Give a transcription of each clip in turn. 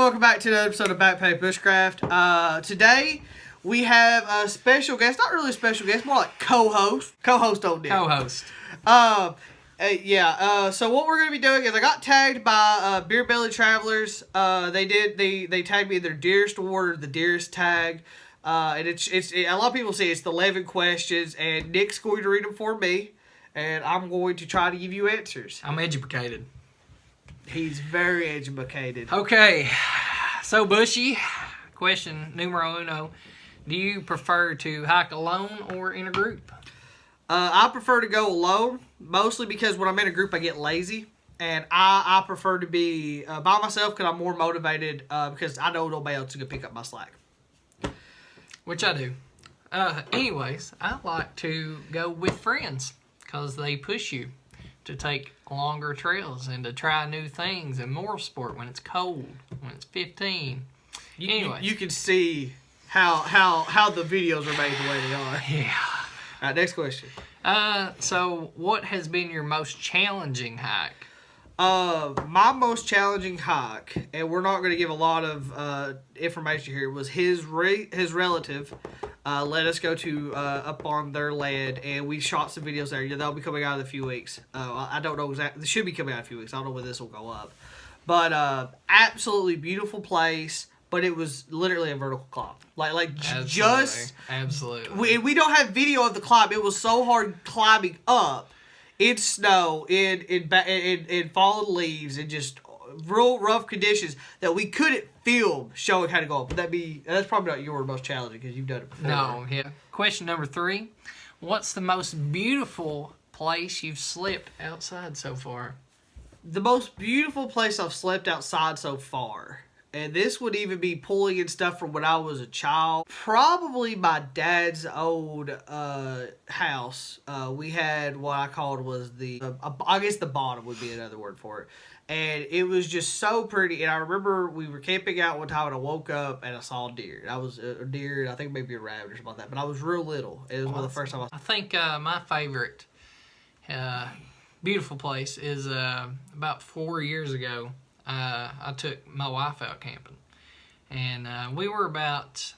welcome back to another episode of BackPack Bushcraft. Today we have a special guest, not really a special guest, more like co-host. Co-host on deck. Co-host. So what we're going to be doing is I got tagged by Beer Belly Travelers. They tagged me in their Dearest award, or the Dearest tag. And it's a lot of people say it's the 11 questions, and Nick's going to read them for me, and I'm going to try to give you answers. I'm educated. He's very educated. Okay, so Bushy, question numero uno. Do you prefer to hike alone or in a group? I prefer to go alone, mostly because when I'm in a group I get lazy. And I prefer to be by myself because I'm more motivated because I know nobody else is going to pick up my slack. Which I do. Anyways, I like to go with friends because they push you to take longer trails and to try new things and more sport when it's cold, when it's 15. You can see how the videos are made the way they are. Yeah. All right, next question. So what has been your most challenging hike? My most challenging hike, and we're not going to give a lot of information here, was his relative let us go to up on their land, and we shot some videos there. That'll be coming out in a few weeks. I don't know exactly. This should be coming out in a few weeks. I don't know when this will go up. But absolutely beautiful place, but it was literally a vertical climb. Absolutely. We don't have video of the climb. It was so hard climbing up. In snow, in fallen leaves, and just real rough conditions that we couldn't film showing how to go up. But that's probably not your most challenging because you've done it before. No, yeah. Question number 3. What's the most beautiful place you've slept outside so far? The most beautiful place I've slept outside so far, and this would even be pulling in stuff from when I was a child, probably my dad's old house. We had what I called was I guess the bottom would be another word for it. And it was just so pretty. And I remember we were camping out one time and I woke up and I saw a deer. I was a deer, I think maybe a rabbit or something like that. But I was real little. It was one of the first time I think my favorite beautiful place is about 4 years ago. I took my wife out camping, and we were about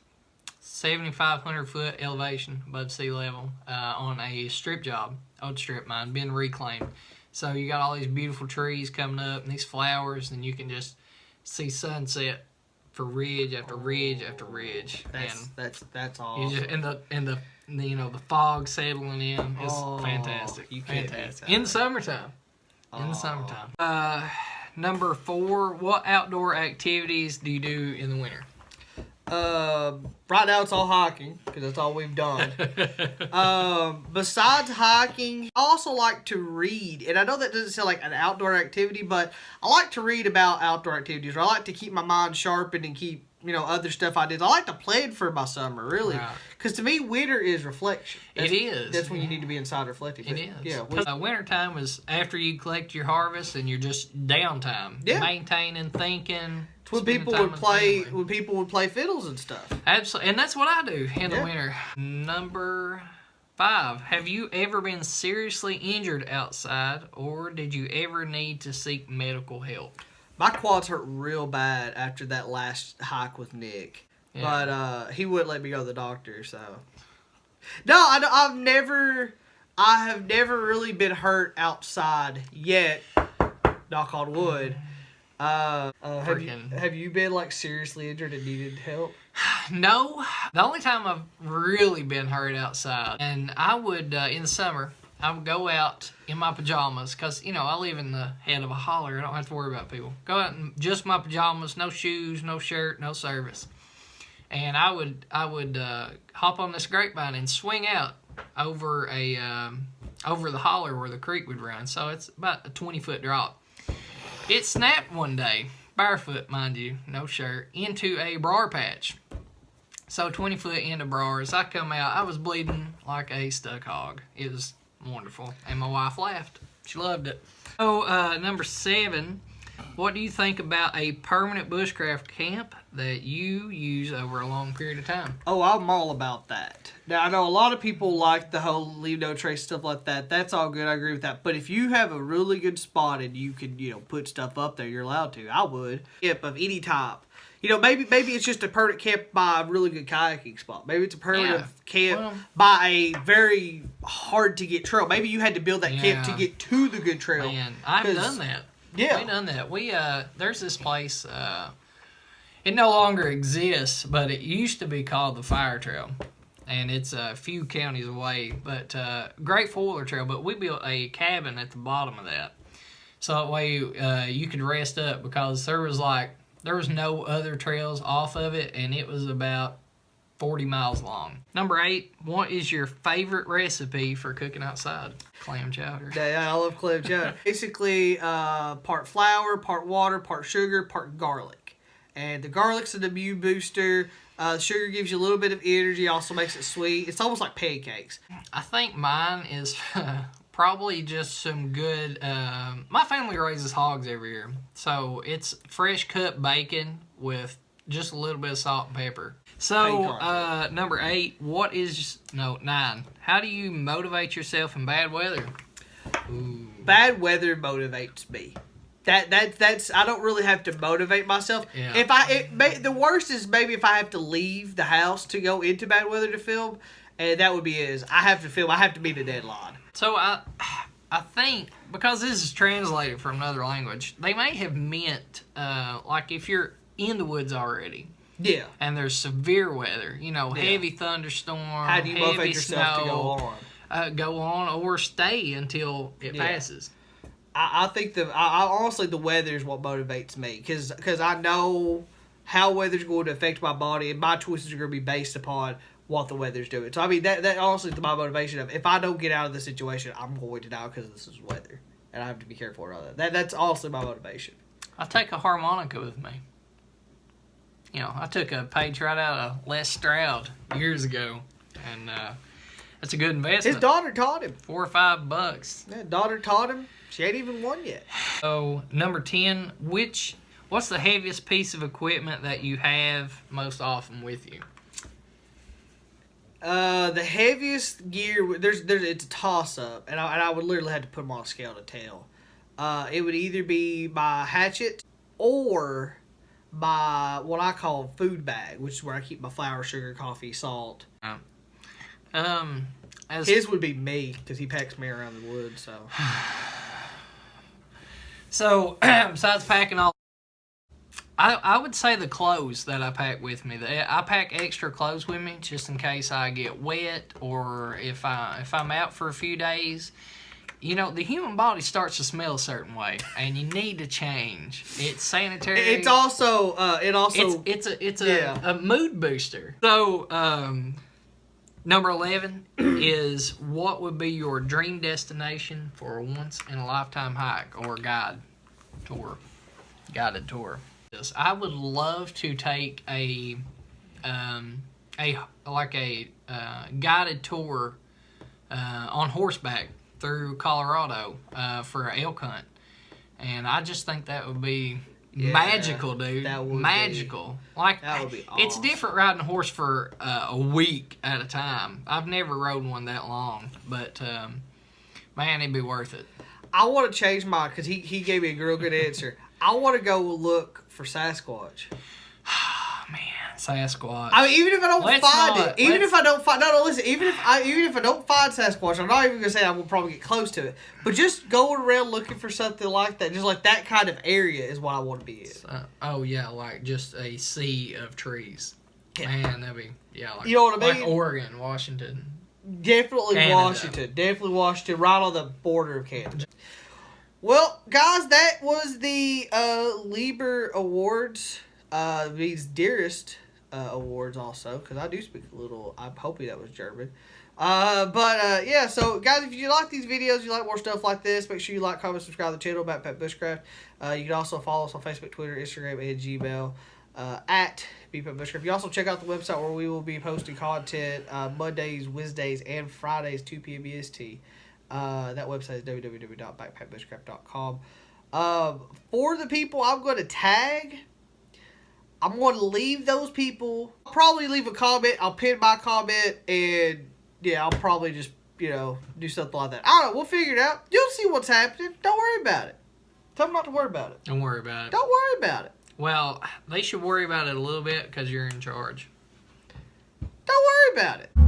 7,500 foot elevation above sea level on a strip job, old strip mine, been reclaimed. So you got all these beautiful trees coming up and these flowers, and you can just see sunset for ridge after ridge after ridge. That's awesome. And the fog settling in. It's fantastic. Fantastic. In the summertime. In the summertime. Number 4, what outdoor activities do you do in the winter? Right now it's all hiking, because that's all we've done. Besides hiking, I also like to read. And I know that doesn't sound like an outdoor activity, but I like to read about outdoor activities. Or I like to keep my mind sharpened and keep, other stuff I did. I like to plan for my summer, really. Because to me, winter is reflection. It is. That's when you need to be inside reflecting. It is. Yeah. Wintertime is after you collect your harvest and you're just downtime. Yeah. Maintaining, thinking. It's when people would play fiddles and stuff. Absolutely. And that's what I do in the winter. Number 5. Have you ever been seriously injured outside, or did you ever need to seek medical help? My quads hurt real bad after that last hike with Nick. Yeah. But he wouldn't let me go to the doctor, so. No, I have never really been hurt outside yet. Knock on wood. Have you been seriously injured and needed help? No. The only time I've really been hurt outside, and I would, in the summer, I would go out in my pajamas because, I live in the head of a holler. I don't have to worry about people. Go out in just my pajamas, no shoes, no shirt, no service. And I would hop on this grapevine and swing out over over the holler where the creek would run. So it's about a 20-foot drop. It snapped one day, barefoot, mind you, no shirt, into a briar patch. So 20 foot into briars. I come out, I was bleeding like a stuck hog. It was wonderful. And my wife laughed. She loved it. So, number 7, what do you think about a permanent bushcraft camp that you use over a long period of time? Oh, I'm all about that. Now, I know a lot of people like the whole leave no trace stuff like that. That's all good. I agree with that. But if you have a really good spot and you can, put stuff up there, you're allowed to. I would. Of any type. You know, maybe it's just a permanent camp by a really good kayaking spot. Maybe it's a permanent camp Well, by a very hard to get trail. Maybe you had to build that camp to get to the good trail. Man, I've done that. Yeah. We've done that. There's this place, it no longer exists, but it used to be called the Fire Trail. And it's a few counties away, but great four-wheeler trail. But we built a cabin at the bottom of that, so that way you could rest up, because there was no other trails off of it, and it was about 40 miles long. Number 8, what is your favorite recipe for cooking outside? Clam chowder. Yeah, I love clam chowder. Basically, part flour, part water, part sugar, part garlic. And the garlic's an immune booster. Sugar gives you a little bit of energy, also makes it sweet. It's almost like pancakes. I think mine is probably just some good... my family raises hogs every year. So it's fresh cut bacon with just a little bit of salt and pepper. So, number 8, 9. How do you motivate yourself in bad weather? Ooh. Bad weather motivates me. That's I don't really have to motivate myself. Yeah. The worst is maybe if I have to leave the house to go into bad weather to film, and that would be it. I have to film. I have to meet a deadline. So I think, because this is translated from another language, they may have meant like if you're in the woods already. Yeah. And there's severe weather, heavy thunderstorm, how do you motivate yourself snow, to go on? Go on or stay until it passes. I think honestly the weather is what motivates me, because I know how weather's going to affect my body, and my choices are going to be based upon what the weather's doing. So I mean that honestly is my motivation of, if I don't get out of the situation, I'm going to die because this is weather, and I have to be careful around that. That's honestly my motivation. I take a harmonica with me. I took a page right out of Les Stroud years ago, and that's a good investment. His daughter taught him. $4 or $5. Yeah, daughter taught him. She ain't even won yet. So, number 10, what's the heaviest piece of equipment that you have most often with you? The heaviest gear, it's a toss-up, and I would literally have to put them on a scale to tell. It would either be my hatchet or my what I call food bag, which is where I keep my flour, sugar, coffee, salt. His would be me, because he packs me around the woods. So, besides packing all, I would say the clothes that I pack with me. I pack extra clothes with me just in case I get wet, or if I'm out for a few days. The human body starts to smell a certain way, and you need to change. It's sanitary. It's also it's a mood booster. So, number 11 is, what would be your dream destination for a once-in-a-lifetime hike or guided tour? Yes, I would love to take a guided tour on horseback through Colorado for an elk hunt, and I just think that would be magical, dude. That would magical. That would be awesome. It's different riding a horse for a week at a time. I've never rode one that long, but man, it'd be worth it. I want to change mine, because he gave me a real good answer. I want to go look for Sasquatch. Man, Sasquatch. I mean, even if I don't find it, even if I don't find Sasquatch, I'm not even gonna say I will probably get close to it. But just going around looking for something like that, just like that kind of area, is what I want to be in. Like just a sea of trees. Yeah. Man, that'd be like, you know what I mean? Like Oregon, Washington. Definitely Canada. Washington, right on the border of Canada. Well, guys, that was the Lieber Awards. These Dearest Awards also, because I do speak a little. I'm hoping that was German. Yeah, so guys, if you like these videos, you like more stuff like this, make sure you like, comment, subscribe to the channel, BackPack Bushcraft. You can also follow us on Facebook, Twitter, Instagram, and Gmail at BackPack. You also check out the website where we will be posting content Mondays, Wednesdays, and Fridays, 2 p.m. EST. That website is www.backpackbushcraft.com. For the people I'm going to tag, I'm going to leave those people. I'll probably leave a comment. I'll pin my comment, and yeah, I'll probably just, do something like that. I don't know. We'll figure it out. You'll see what's happening. Don't worry about it. Tell them not to worry about it. Don't worry about it. Don't worry about it. Well, they should worry about it a little bit because you're in charge. Don't worry about it.